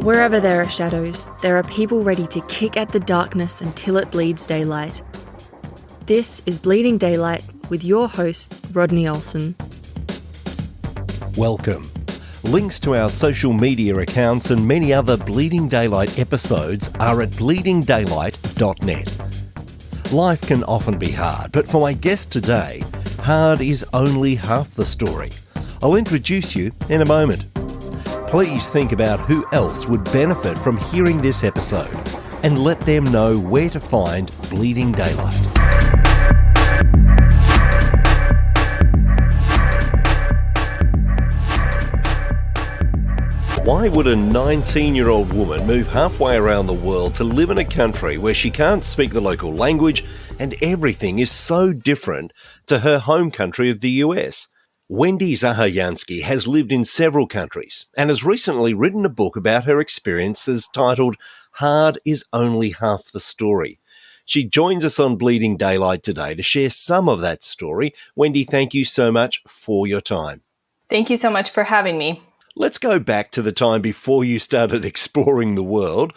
Wherever there are shadows, there are people ready to kick at the darkness until it bleeds daylight. This is Bleeding Daylight with your host, Rodney Olson. Welcome. Links to our social media accounts and many other Bleeding Daylight episodes are at bleedingdaylight.net. Life can often be hard, but for my guest today, hard is only half the story. I'll introduce you in a moment. Please think about who else would benefit from hearing this episode and let them know where to find Bleeding Daylight. Why would a 19-year-old woman move halfway around the world to live in a country where she can't speak the local language and everything is so different to her home country of the US? Wendy Zahorjanski has lived in several countries and has recently written a book about her experiences titled Hard is Only Half the Story. She joins us on Bleeding Daylight today to share some of that story. Wendy, thank you so much for your time. Thank you so much for having me. Let's go back to the time before you started exploring the world.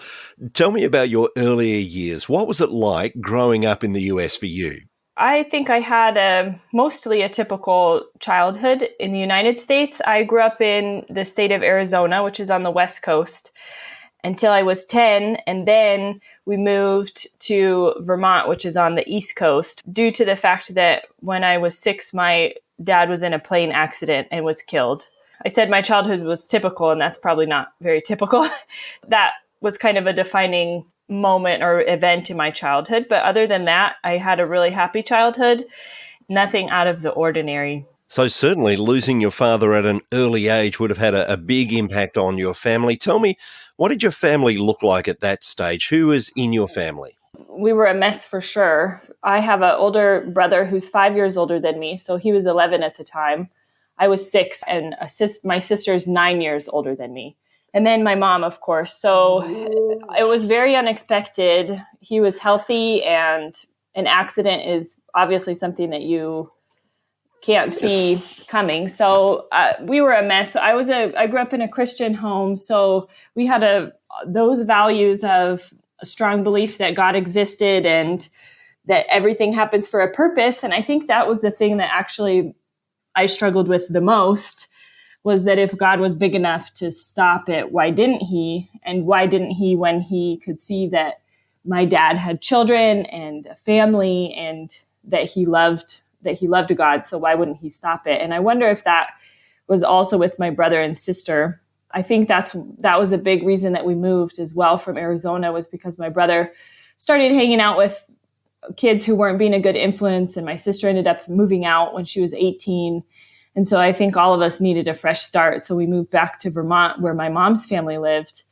Tell me about your earlier years. What was it like growing up in the US for you? I think I had mostly a typical childhood in the United States. I grew up in the state of Arizona, which is on the West Coast, until I was 10. And then we moved to Vermont, which is on the East Coast, due to the fact that when I was 6, my dad was in a plane accident and was killed. I said my childhood was typical, and that's probably not very typical. That was kind of a defining moment or event in my childhood. But other than that, I had a really happy childhood, nothing out of the ordinary. So certainly losing your father at an early age would have had a big impact on your family. Tell me, what did your family look like at that stage? Who was in your family? We were a mess for sure. I have an older brother who's 5 years older than me, so he was 11 at the time. I was 6, and my sister is 9 years older than me. And then my mom, of course. So it was very unexpected. He was healthy, and an accident is obviously something that you can't see coming. So we were a mess. I grew up in a Christian home, so we had those values of a strong belief that God existed and that everything happens for a purpose. And I think that was the thing that actually I struggled with the most, was that if God was big enough to stop it, why didn't he? And why didn't he when he could see that my dad had children and a family and that he loved God? So why wouldn't he stop it? And I wonder if that was also with my brother and sister. I think that was a big reason that we moved as well from Arizona, was because my brother started hanging out with kids who weren't being a good influence, and my sister ended up moving out when she was 18. And so I think all of us needed a fresh start. So we moved back to Vermont, where my mom's family lived,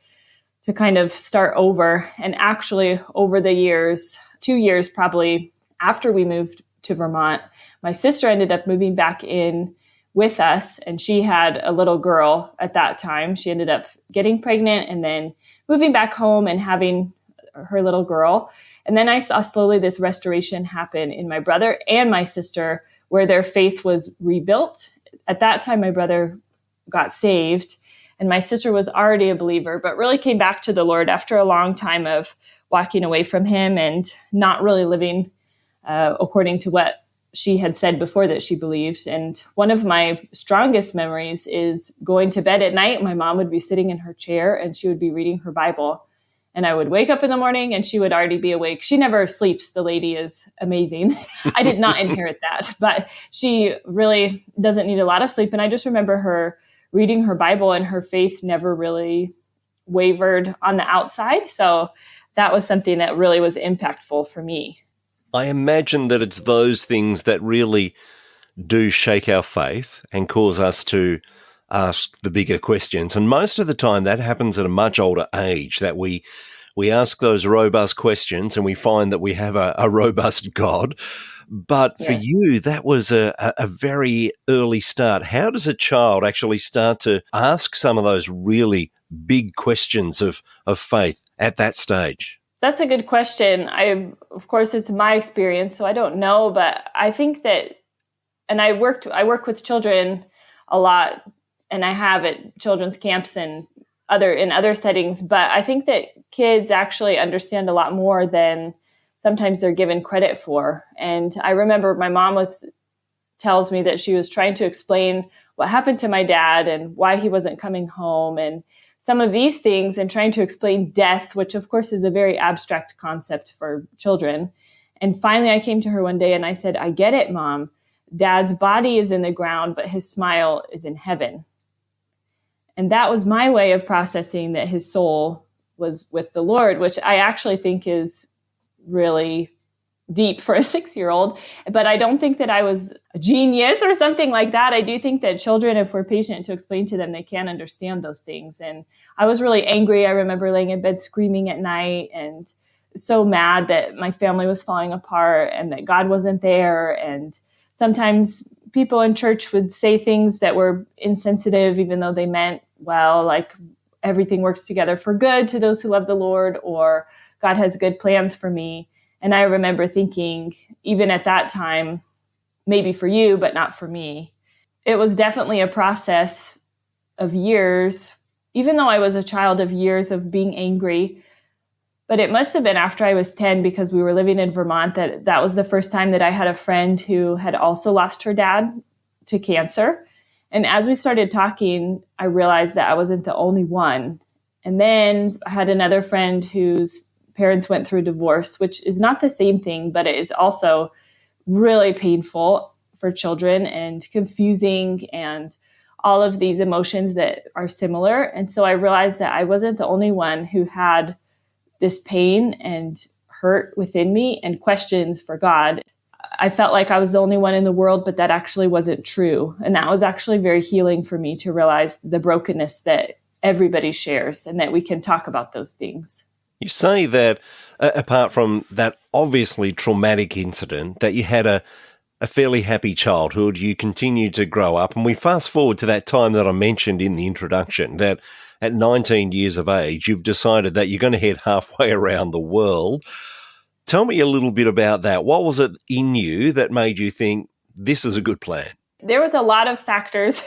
to kind of start over. And actually, over the years, 2 years probably after we moved to Vermont, my sister ended up moving back in with us, and she had a little girl at that time. She ended up getting pregnant and then moving back home and having her little girl. And then I saw slowly this restoration happen in my brother and my sister, where their faith was rebuilt. At that time, my brother got saved, and my sister was already a believer, but really came back to the Lord after a long time of walking away from him and not really living according to what she had said before that she believed. And one of my strongest memories is going to bed at night. My mom would be sitting in her chair and she would be reading her Bible. And I would wake up in the morning and she would already be awake. She never sleeps. The lady is amazing. I did not inherit that, but she really doesn't need a lot of sleep. And I just remember her reading her Bible, and her faith never really wavered on the outside. So that was something that really was impactful for me. I imagine that it's those things that really do shake our faith and cause us to ask the bigger questions. And most of the time that happens at a much older age, that we ask those robust questions and we find that we have a robust God. But for you, that was a very early start. How does a child actually start to ask some of those really big questions of faith at that stage? That's a good question. Of course, it's my experience, so I don't know, but I think that, and I work with children a lot, and I have at children's camps and in other settings. But I think that kids actually understand a lot more than sometimes they're given credit for. And I remember my mom tells me that she was trying to explain what happened to my dad and why he wasn't coming home and some of these things, and trying to explain death, which of course is a very abstract concept for children. And finally I came to her one day and I said, I get it, Mom. Dad's body is in the ground, but his smile is in heaven. And that was my way of processing that his soul was with the Lord, which I actually think is really deep for a 6-year-old. But I don't think that I was a genius or something like that. I do think that children, if we're patient to explain to them, they can understand those things. And I was really angry. I remember laying in bed screaming at night and so mad that my family was falling apart and that God wasn't there. And sometimes people in church would say things that were insensitive, even though they meant well, like everything works together for good to those who love the Lord, or God has good plans for me. And I remember thinking, even at that time, maybe for you, but not for me. It was definitely a process of years, even though I was a child, of years of being angry. But it must have been after I was 10, because we were living in Vermont, that was the first time that I had a friend who had also lost her dad to cancer. And as we started talking, I realized that I wasn't the only one. And then I had another friend whose parents went through divorce, which is not the same thing, but it is also really painful for children and confusing and all of these emotions that are similar. And so I realized that I wasn't the only one who had this pain and hurt within me and questions for God. I felt like I was the only one in the world, but that actually wasn't true. And that was actually very healing for me to realize the brokenness that everybody shares and that we can talk about those things. You say that apart from that obviously traumatic incident, that you had a fairly happy childhood, you continued to grow up. And we fast forward to that time that I mentioned in the introduction, that at 19 years of age, you've decided that you're going to head halfway around the world. Tell me a little bit about that. What was it in you that made you think this is a good plan? There was a lot of factors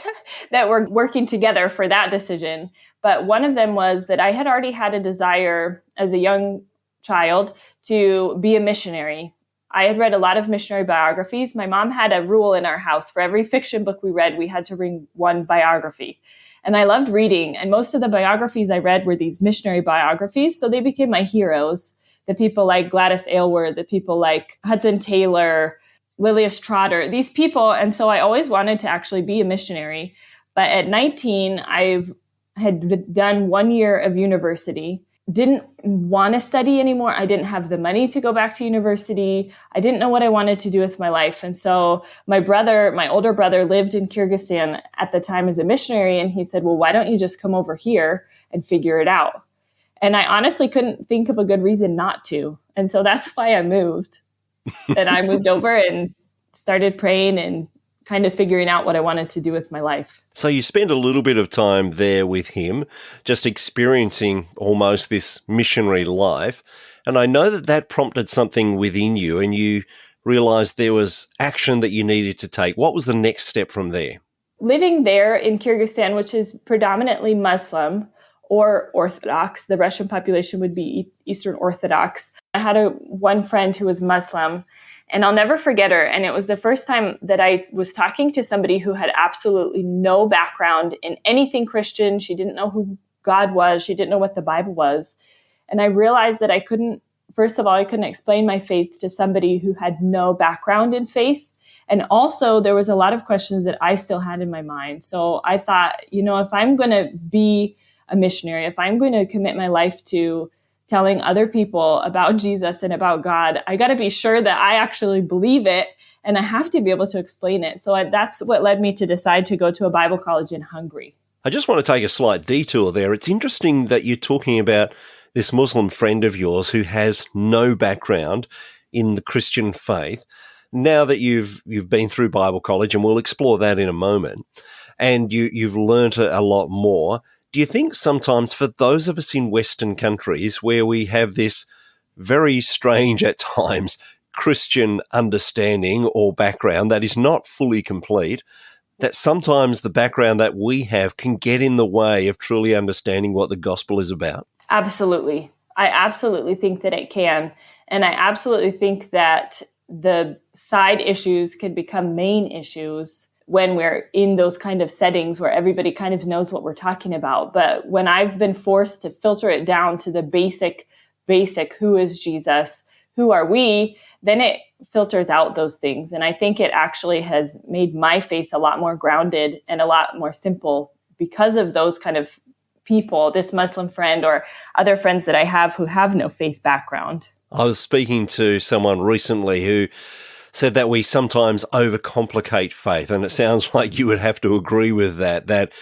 that were working together for that decision. But one of them was that I had already had a desire as a young child to be a missionary. I had read a lot of missionary biographies. My mom had a rule in our house. For every fiction book we read, we had to read one biography. And I loved reading. And most of the biographies I read were these missionary biographies. So they became my heroes. The people like Gladys Aylward, the people like Hudson Taylor, Lilias Trotter, these people. And so I always wanted to actually be a missionary. But at 19, I had done 1 year of university, didn't want to study anymore. I didn't have the money to go back to university. I didn't know what I wanted to do with my life. And so my older brother lived in Kyrgyzstan at the time as a missionary. And he said, well, why don't you just come over here and figure it out? And I honestly couldn't think of a good reason not to. And so that's why I moved. And I moved over and started praying and kind of figuring out what I wanted to do with my life. So you spend a little bit of time there with him, just experiencing almost this missionary life. And I know that prompted something within you and you realized there was action that you needed to take. What was the next step from there? Living there in Kyrgyzstan, which is predominantly Muslim or Orthodox, the Russian population would be Eastern Orthodox. I had one friend who was Muslim, and I'll never forget her. And it was the first time that I was talking to somebody who had absolutely no background in anything Christian. She didn't know who God was. She didn't know what the Bible was. And I realized that I couldn't explain my faith to somebody who had no background in faith. And also there was a lot of questions that I still had in my mind. So I thought, if I'm going to be a missionary, if I'm going to commit my life to telling other people about Jesus and about God, I got to be sure that I actually believe it, and I have to be able to explain it. So that's what led me to decide to go to a Bible college in Hungary. I just want to take a slight detour there. It's interesting that you're talking about this Muslim friend of yours who has no background in the Christian faith. Now that you've been through Bible college, and we'll explore that in a moment, and you've learnt a lot more, do you think sometimes for those of us in Western countries where we have this very strange at times Christian understanding or background that is not fully complete, that sometimes the background that we have can get in the way of truly understanding what the gospel is about? Absolutely. I absolutely think that it can. And I absolutely think that the side issues can become main issues when we're in those kind of settings where everybody kind of knows what we're talking about. But when I've been forced to filter it down to the basic, who is Jesus? Who are we? Then it filters out those things. And I think it actually has made my faith a lot more grounded and a lot more simple because of those kind of people, this Muslim friend or other friends that I have who have no faith background. I was speaking to someone recently who said that we sometimes overcomplicate faith, and it sounds like you would have to agree with that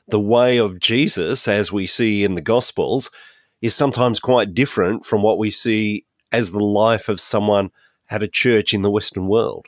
the way of Jesus, as we see in the Gospels, is sometimes quite different from what we see as the life of someone at a church in the Western world.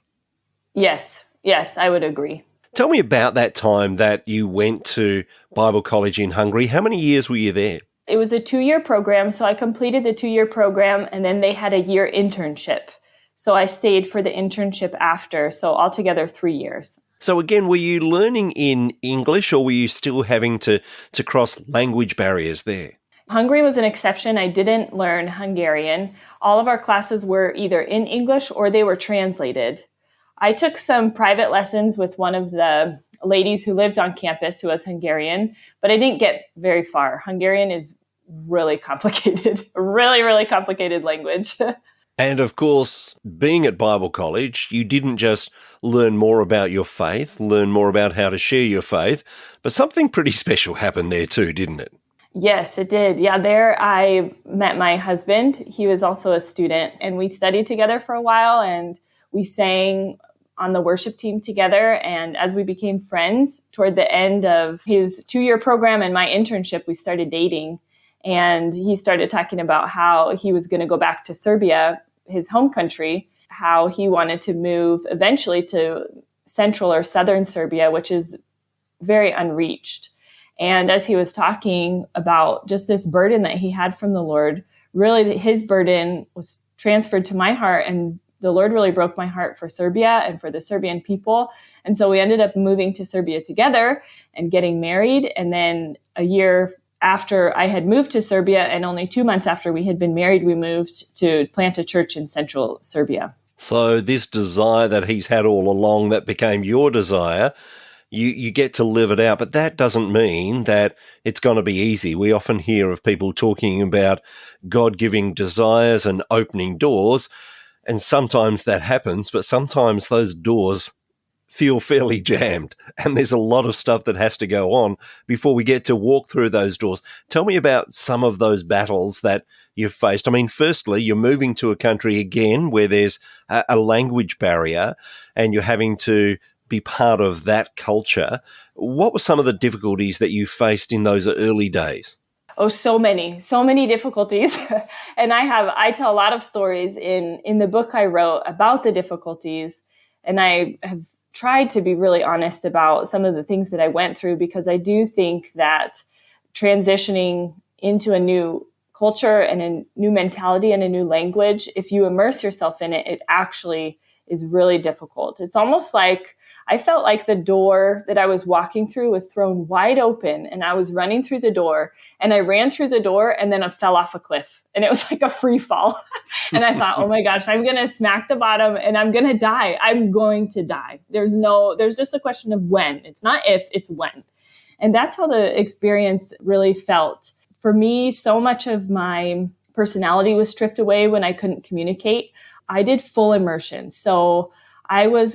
Yes, I would agree. Tell me about that time that you went to Bible college in Hungary. How many years were you there? It was a 2-year program, so I completed the 2-year program, and then they had a year internship. So I stayed for the internship after, so altogether 3 years. So again, were you learning in English, or were you still having to cross language barriers there? Hungary was an exception. I didn't learn Hungarian. All of our classes were either in English or they were translated. I took some private lessons with one of the ladies who lived on campus who was Hungarian, but I didn't get very far. Hungarian is really complicated, really, really complicated language. And of course, being at Bible college, you didn't just learn more about your faith, learn more about how to share your faith, but something pretty special happened there too, didn't it? Yes, it did. Yeah, there I met my husband. He was also a student, and we studied together for a while, and we sang on the worship team together. And as we became friends, toward the end of his 2-year program and my internship, we started dating. And he started talking about how he was going to go back to Serbia, his home country, how he wanted to move eventually to central or southern Serbia, which is very unreached. And as he was talking about just this burden that he had from the Lord, really his burden was transferred to my heart, and the Lord really broke my heart for Serbia and for the Serbian people. And so we ended up moving to Serbia together and getting married. And then a year after I had moved to Serbia, and only 2 months after we had been married, we moved to plant a church in central Serbia. So this desire that he's had all along that became your desire, you get to live it out. But that doesn't mean that it's going to be easy. We often hear of people talking about God giving desires and opening doors, and sometimes that happens, but sometimes those doors feel fairly jammed, and there's a lot of stuff that has to go on before we get to walk through those doors. Tell me about some of those battles that you've faced. I mean, firstly, you're moving to a country again where there's a language barrier and you're having to be part of that culture. What were some of the difficulties that you faced in those early days? Oh, so many difficulties. And I tell a lot of stories in the book I wrote about the difficulties. And I have tried to be really honest about some of the things that I went through, because I do think that transitioning into a new culture and a new mentality and a new language, if you immerse yourself in it, it actually is really difficult. It's almost like I felt like the door that I was walking through was thrown wide open, and I was running through the door, and I ran through the door and then I fell off a cliff, and it was like a free fall. And I thought, oh my gosh, I'm going to smack the bottom and I'm going to die. I'm going to die. There's just a question of when. It's not if, it's when. And that's how the experience really felt. For me, so much of my personality was stripped away when I couldn't communicate. I did full immersion. So I was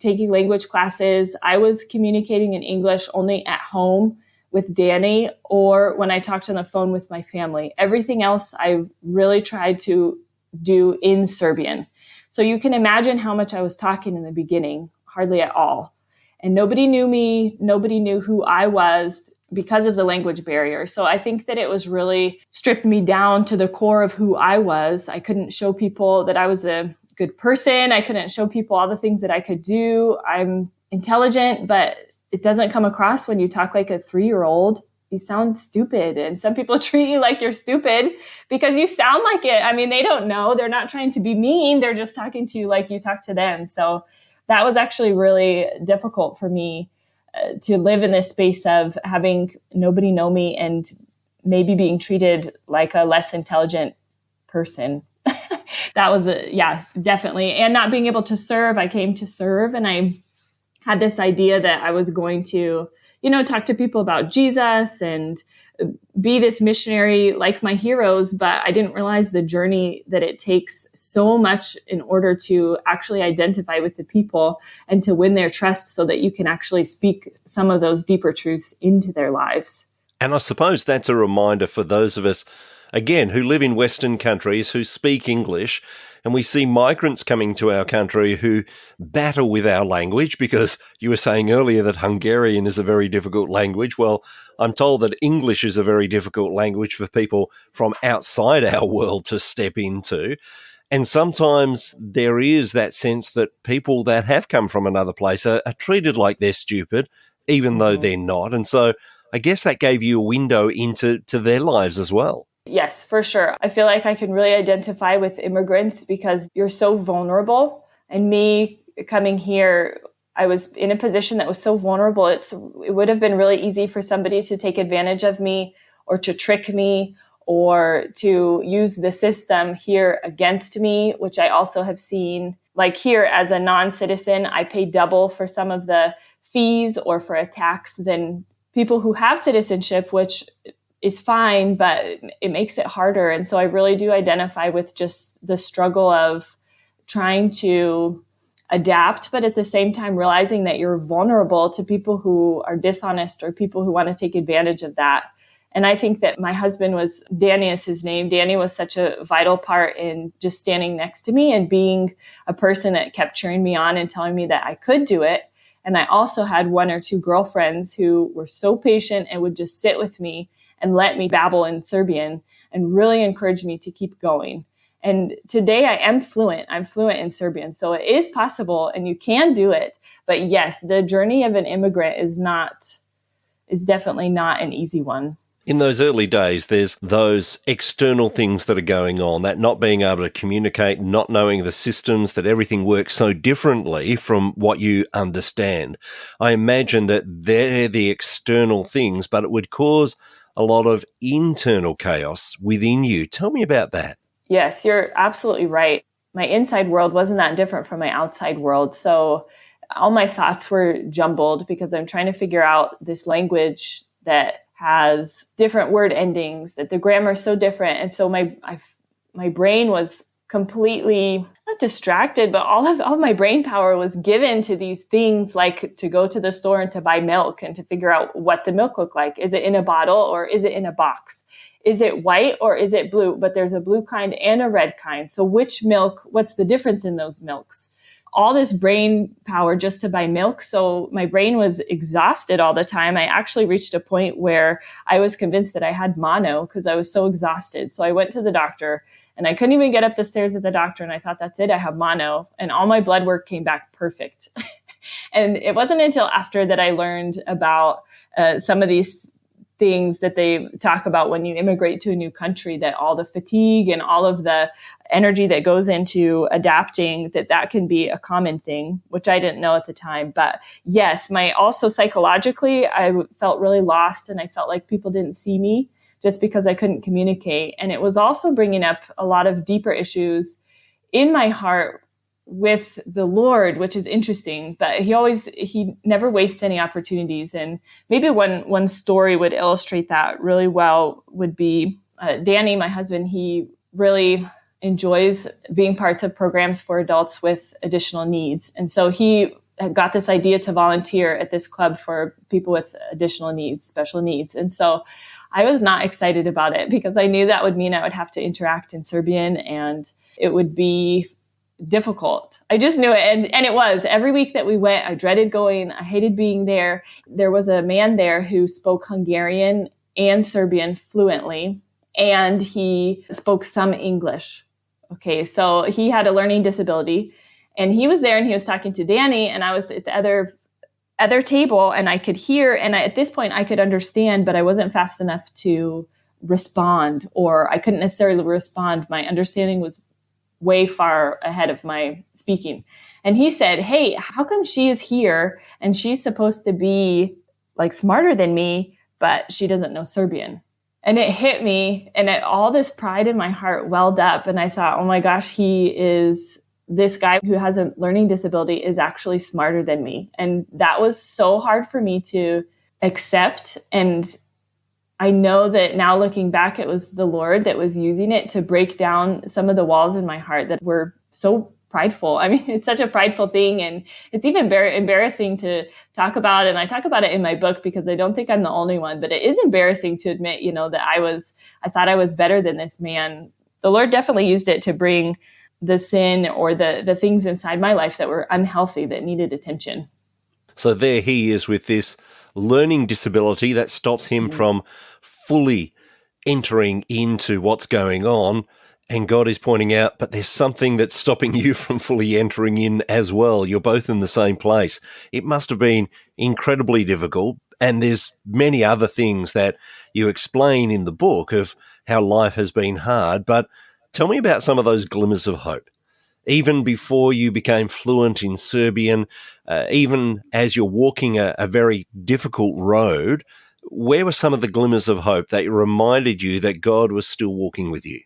taking language classes. I was communicating in English only at home with Danny or when I talked on the phone with my family. Everything else I really tried to do in Serbian. So you can imagine how much I was talking in the beginning, hardly at all. And nobody knew me. Nobody knew who I was because of the language barrier. So I think that it was really stripped me down to the core of who I was. I couldn't show people that I was a good person. I couldn't show people all the things that I could do. I'm intelligent, but it doesn't come across when you talk like a 3-year-old. You sound stupid. And some people treat you like you're stupid because you sound like it. I mean, they don't know. They're not trying to be mean. They're just talking to you like you talk to them. So that was actually really difficult for me to live in this space of having nobody know me and maybe being treated like a less intelligent person. That was, definitely. And not being able to serve. I came to serve, and I had this idea that I was going to, talk to people about Jesus and be this missionary like my heroes. But I didn't realize the journey that it takes so much in order to actually identify with the people and to win their trust so that you can actually speak some of those deeper truths into their lives. And I suppose that's a reminder for those of us, again, who live in Western countries, who speak English, and we see migrants coming to our country who battle with our language, because you were saying earlier that Hungarian is a very difficult language. Well, I'm told that English is a very difficult language for people from outside our world to step into. And sometimes there is that sense that people that have come from another place are treated like they're stupid, even though they're not. And so I guess that gave you a window into their lives as well. Yes, for sure. I feel like I can really identify with immigrants because you're so vulnerable. And me coming here, I was in a position that was so vulnerable. It would have been really easy for somebody to take advantage of me or to trick me or to use the system here against me, which I also have seen. Like here as a non-citizen, I pay double for some of the fees or for a tax than people who have citizenship, which is fine, but it makes it harder. And so I really do identify with just the struggle of trying to adapt, but at the same time realizing that you're vulnerable to people who are dishonest or people who want to take advantage of that. And I think that my husband was, Danny is his name. Danny was such a vital part in just standing next to me and being a person that kept cheering me on and telling me that I could do it. And I also had one or two girlfriends who were so patient and would just sit with me and let me babble in Serbian and really encourage me to keep going. And today I am fluent. I'm fluent in Serbian. So it is possible and you can do it. But yes, the journey of an immigrant is definitely not an easy one. In those early days, there's those external things that are going on, that not being able to communicate, not knowing the systems, that everything works so differently from what you understand. I imagine that they're the external things, but it would cause a lot of internal chaos within you. Tell me about that. Yes, you're absolutely right. My inside world wasn't that different from my outside world. So all my thoughts were jumbled because I'm trying to figure out this language that has different word endings, that the grammar is so different. And so my brain was completely not distracted, but all of my brain power was given to these things, like to go to the store and to buy milk and to figure out what the milk looked like. Is it in a bottle or is it in a box? Is it white or is it blue? But there's a blue kind and a red kind. So which milk, what's the difference in those milks? All this brain power just to buy milk. So my brain was exhausted all the time. I actually reached a point where I was convinced that I had mono because I was so exhausted. So I went to the doctor and I couldn't even get up the stairs at the doctor. And I thought, that's it, I have mono. And all my blood work came back perfect. And it wasn't until after that I learned about some of these things that they talk about when you immigrate to a new country, that all the fatigue and all of the energy that goes into adapting, that can be a common thing, which I didn't know at the time. But yes, also psychologically, I felt really lost and I felt like people didn't see me just because I couldn't communicate. And it was also bringing up a lot of deeper issues in my heart with the Lord, which is interesting, but he never wastes any opportunities. And maybe one story would illustrate that really well would be Danny, my husband. He really enjoys being parts of programs for adults with additional needs. And so he got this idea to volunteer at this club for people with additional needs, special needs. And so I was not excited about it because I knew that would mean I would have to interact in Serbian and it would be difficult. I just knew it. And it was. Every week that we went, I dreaded going. I hated being there. There was a man there who spoke Hungarian and Serbian fluently, and he spoke some English. Okay, so he had a learning disability, and he was there and he was talking to Danny, and I was at the other table, and I could hear, and at this point I could understand, but I wasn't fast enough to respond, or I couldn't necessarily respond. My understanding was way far ahead of my speaking. And he said, hey, how come she is here and she's supposed to be like smarter than me, but she doesn't know Serbian? And it hit me, and all this pride in my heart welled up. And I thought, oh my gosh, this guy who has a learning disability is actually smarter than me. And that was so hard for me to accept. And I know that now looking back, it was the Lord that was using it to break down some of the walls in my heart that were so prideful. I mean, it's such a prideful thing, and it's even very embarrassing to talk about. And I talk about it in my book because I don't think I'm the only one, but it is embarrassing to admit, that I thought I was better than this man. The Lord definitely used it to bring the sin or the things inside my life that were unhealthy that needed attention. So there he is with this learning disability that stops him from fully entering into what's going on. And God is pointing out, but there's something that's stopping you from fully entering in as well. You're both in the same place. It must have been incredibly difficult. And there's many other things that you explain in the book of how life has been hard. But tell me about some of those glimmers of hope. Even before you became fluent in Serbian, even as you're walking a very difficult road, where were some of the glimmers of hope that reminded you that God was still walking with you?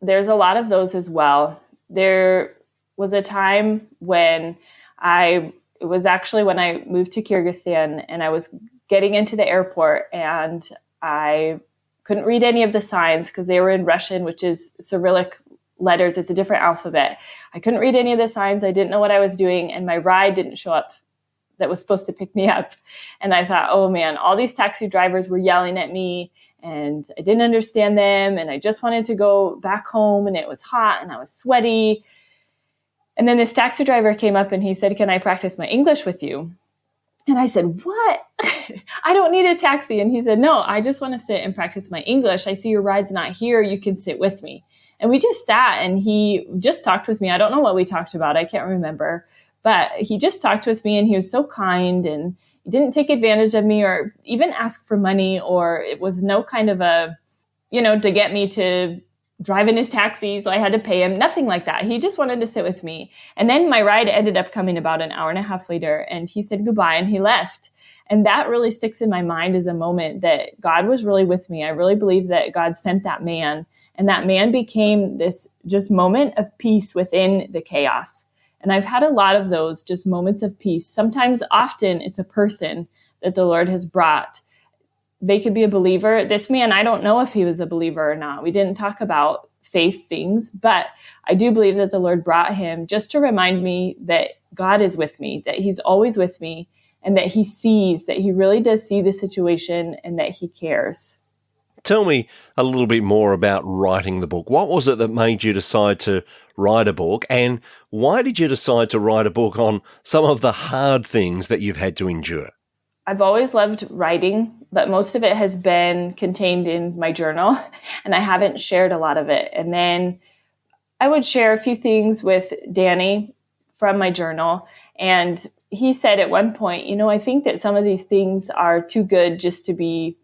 There's a lot of those as well. There was a time when it was actually when I moved to Kyrgyzstan, and I was getting into the airport, and I couldn't read any of the signs because they were in Russian, which is Cyrillic letters. It's a different alphabet. I couldn't read any of the signs. I didn't know what I was doing, and my ride didn't show up that was supposed to pick me up. And I thought, oh man, all these taxi drivers were yelling at me, and I didn't understand them, and I just wanted to go back home, and it was hot, and I was sweaty. And then this taxi driver came up, and he said, can I practice my English with you? And I said, what? I don't need a taxi. And he said, no, I just want to sit and practice my English. I see your ride's not here. You can sit with me. And we just sat, and he just talked with me. I don't know what we talked about. I can't remember. But he just talked with me, and he was so kind, and he didn't take advantage of me or even ask for money, or it was no kind of to get me to drive in his taxi, so I had to pay him. Nothing like that. He just wanted to sit with me. And then my ride ended up coming about an hour and a half later, and he said goodbye, and he left. And that really sticks in my mind as a moment that God was really with me. I really believe that God sent that man, and that man became this just moment of peace within the chaos. And I've had a lot of those just moments of peace. Sometimes, often, it's a person that the Lord has brought. They could be a believer. This man, I don't know if he was a believer or not. We didn't talk about faith things, but I do believe that the Lord brought him just to remind me that God is with me, that he's always with me, and that he sees, that he really does see the situation, and that he cares. Tell me a little bit more about writing the book. What was it that made you decide to write a book, and why did you decide to write a book on some of the hard things that you've had to endure? I've always loved writing, but most of it has been contained in my journal, and I haven't shared a lot of it. And then I would share a few things with Danny from my journal, and he said at one point, I think that some of these things are too good just to be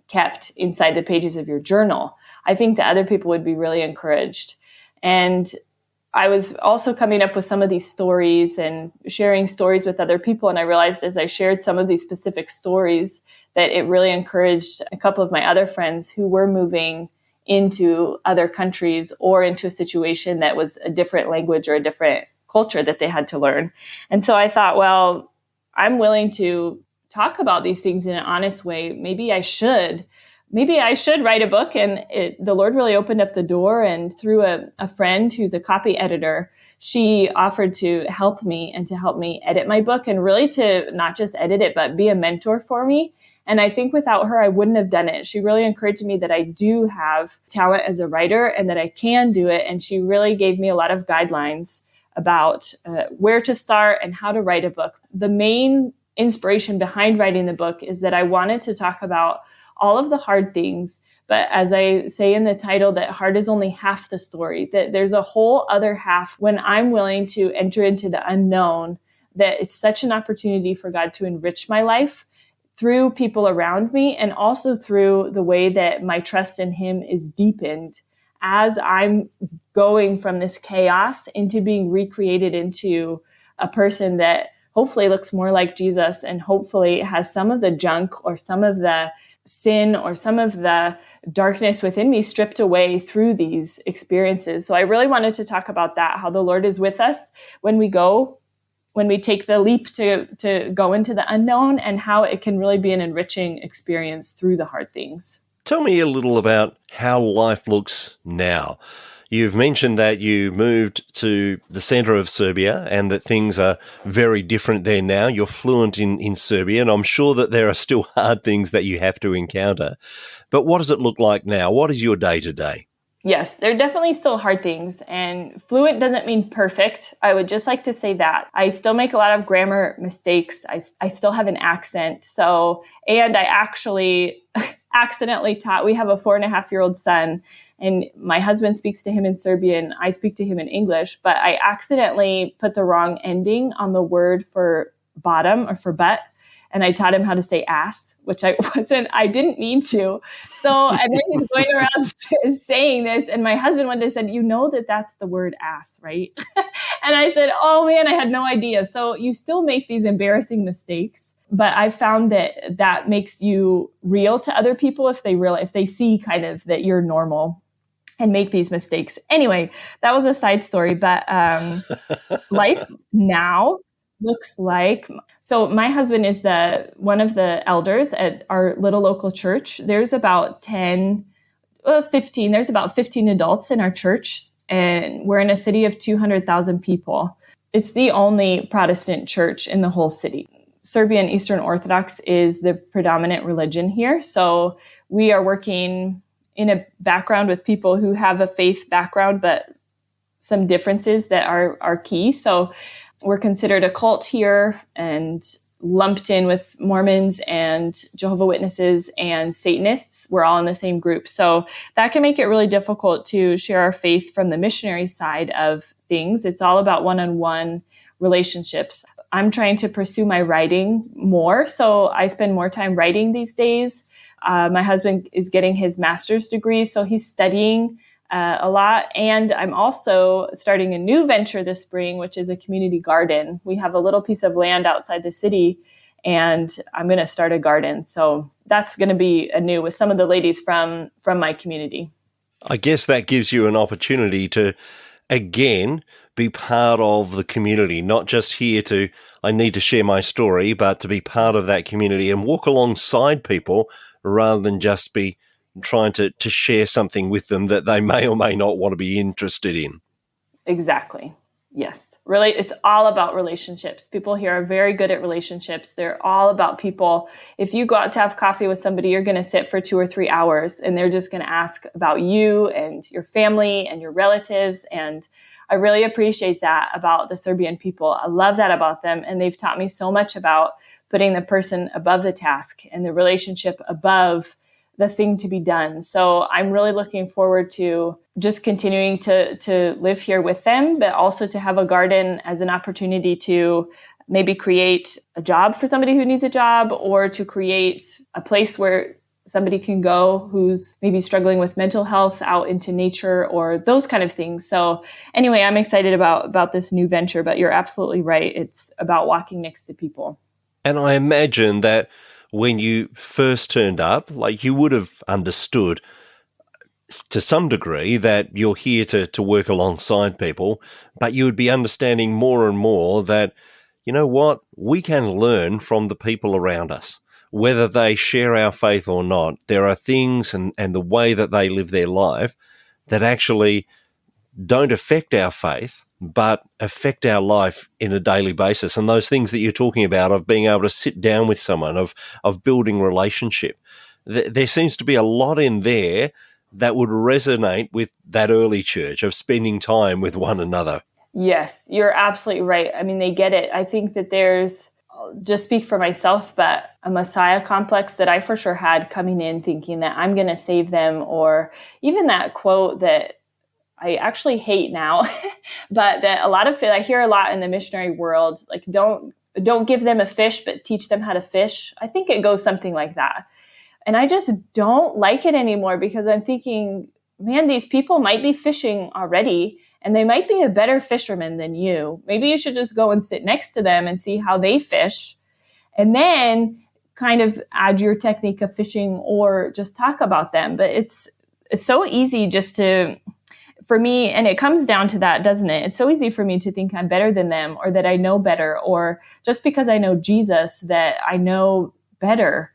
kept inside the pages of your journal. I think that other people would be really encouraged. And I was also coming up with some of these stories and sharing stories with other people. And I realized as I shared some of these specific stories that it really encouraged a couple of my other friends who were moving into other countries or into a situation that was a different language or a different culture that they had to learn. And so I thought, well, I'm willing to talk about these things in an honest way. Maybe I should write a book. And the Lord really opened up the door. And through a friend who's a copy editor, she offered to help me and to help me edit my book, and really to not just edit it, but be a mentor for me. And I think without her, I wouldn't have done it. She really encouraged me that I do have talent as a writer and that I can do it. And she really gave me a lot of guidelines about where to start and how to write a book. The main inspiration behind writing the book is that I wanted to talk about all of the hard things. But as I say in the title, that hard is only half the story, that there's a whole other half when I'm willing to enter into the unknown, that it's such an opportunity for God to enrich my life through people around me, and also through the way that my trust in him is deepened as I'm going from this chaos into being recreated into a person that hopefully looks more like Jesus and hopefully has some of the junk or some of the sin or some of the darkness within me stripped away through these experiences. So I really wanted to talk about that, how the Lord is with us when we take the leap to go into the unknown, and how it can really be an enriching experience through the hard things. Tell me a little about how life looks now. You've mentioned that you moved to the centre of Serbia and that things are very different there now. You're fluent in Serbian, and I'm sure that there are still hard things that you have to encounter. But what does it look like now? What is your day-to-day? Yes, there are definitely still hard things, and fluent doesn't mean perfect. I would just like to say that. I still make a lot of grammar mistakes. I still have an accent. And I actually accidentally taught, we have a 4.5-year-old son, and my husband speaks to him in Serbian. I speak to him in English, but I accidentally put the wrong ending on the word for bottom or for butt. And I taught him how to say ass, which I didn't mean to. So, and then he's going around saying this. And my husband one day said, you know that's the word ass, right? And I said, oh man, I had no idea. So you still make these embarrassing mistakes. But I found that makes you real to other people if they see kind of that you're normal and make these mistakes. Anyway, that was a side story. But life now looks like, so my husband is one of the elders at our little local church. There's about 15 adults in our church, and we're in a city of 200,000 people. It's the only Protestant church in the whole city. Serbian Eastern Orthodox is the predominant religion here. So we are working in a background with people who have a faith background, but some differences that are key. So we're considered a cult here and lumped in with Mormons and Jehovah's Witnesses and Satanists. We're all in the same group. So that can make it really difficult to share our faith from the missionary side of things. It's all about one-on-one relationships. I'm trying to pursue my writing more. So I spend more time writing these days. My husband is getting his master's degree, so he's studying a lot. And I'm also starting a new venture this spring, which is a community garden. We have a little piece of land outside the city, and I'm going to start a garden. So that's going to be new with some of the ladies from my community. I guess that gives you an opportunity to, again, be part of the community, not just here I need to share my story, but to be part of that community and walk alongside people rather than just be trying to share something with them that they may or may not want to be interested in. Exactly. Yes. Really, it's all about relationships. People here are very good at relationships. They're all about people. If you go out to have coffee with somebody, you're going to sit for 2 or 3 hours, and they're just going to ask about you and your family and your relatives. And I really appreciate that about the Serbian people. I love that about them. And they've taught me so much about putting the person above the task and the relationship above the thing to be done. So I'm really looking forward to just continuing to live here with them, but also to have a garden as an opportunity to maybe create a job for somebody who needs a job, or to create a place where somebody can go who's maybe struggling with mental health out into nature or those kind of things. So anyway, I'm excited about this new venture, but you're absolutely right. It's about walking next to people. And I imagine that when you first turned up, like, you would have understood to some degree that you're here to work alongside people, but you would be understanding more and more that, you know what, we can learn from the people around us, whether they share our faith or not. There are things and the way that they live their life that actually don't affect our faith, but affect our life in a daily basis. And those things that you're talking about, of being able to sit down with someone, of building relationship, there seems to be a lot in there that would resonate with that early church, of spending time with one another. Yes, you're absolutely right. I mean, they get it. I think that there's, I'll just speak for myself, but a Messiah complex that I for sure had coming in, thinking that I'm going to save them, or even that quote that I actually hate now, but that I hear a lot in the missionary world, like, don't give them a fish, but teach them how to fish. I think it goes something like that. And I just don't like it anymore, because I'm thinking man, these people might be fishing already and they might be a better fisherman than you. Maybe you should just go and sit next to them and see how they fish. And then kind of add your technique of fishing or just talk about them. But it's so easy just to, for me, and it comes down to that, doesn't it? It's so easy for me to think I'm better than them or that I know better, or just because I know Jesus that I know better.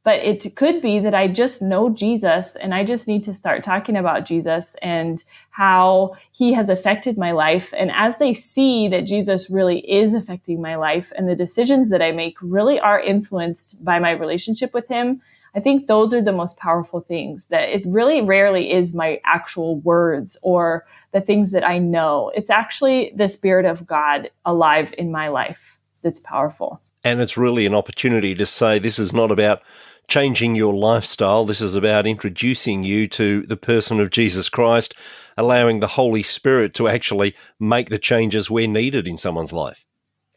But it could be that I just know Jesus and I just need to start talking about Jesus and how he has affected my life. And as they see that Jesus really is affecting my life and the decisions that I make really are influenced by my relationship with him, I think those are the most powerful things, that it really rarely is my actual words or the things that I know. It's actually the Spirit of God alive in my life that's powerful. And it's really an opportunity to say this is not about changing your lifestyle. This is about introducing you to the person of Jesus Christ, allowing the Holy Spirit to actually make the changes where needed in someone's life.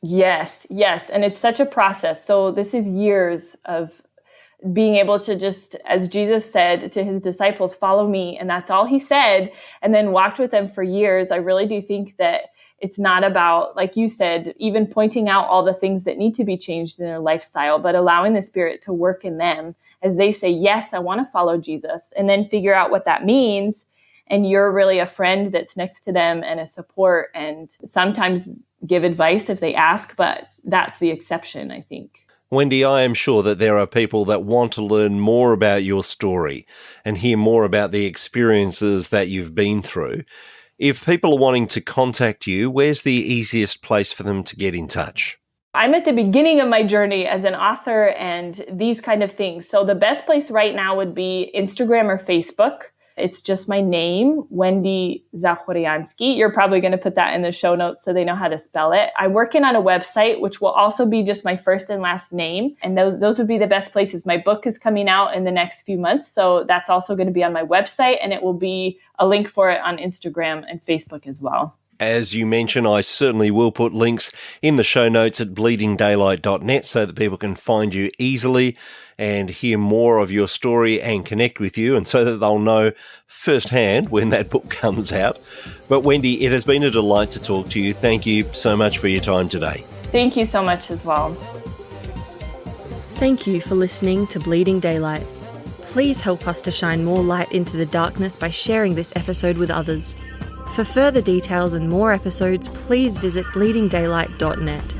Yes. And it's such a process. So this is years of being able to just, as Jesus said to his disciples, follow me. And that's all he said, and then walked with them for years. I really do think that it's not about, like you said, even pointing out all the things that need to be changed in their lifestyle, but allowing the Spirit to work in them as they say, yes, I want to follow Jesus, and then figure out what that means. And you're really a friend that's next to them and a support, and sometimes give advice if they ask, but that's the exception, I think. Wendy, I am sure that there are people that want to learn more about your story and hear more about the experiences that you've been through. If people are wanting to contact you, where's the easiest place for them to get in touch? I'm at the beginning of my journey as an author and these kind of things. So the best place right now would be Instagram or Facebook. It's just my name, Wendy Zahorjanski. You're probably going to put that in the show notes so they know how to spell it. I'm working on a website, which will also be just my first and last name. And those would be the best places. My book is coming out in the next few months, so that's also going to be on my website. And it will be a link for it on Instagram and Facebook as well. As you mentioned, I certainly will put links in the show notes at bleedingdaylight.net so that people can find you easily and hear more of your story and connect with you, and so that they'll know firsthand when that book comes out. But Wendy, it has been a delight to talk to you. Thank you so much for your time today. Thank you so much as well. Thank you for listening to Bleeding Daylight. Please help us to shine more light into the darkness by sharing this episode with others. For further details and more episodes, please visit bleedingdaylight.net.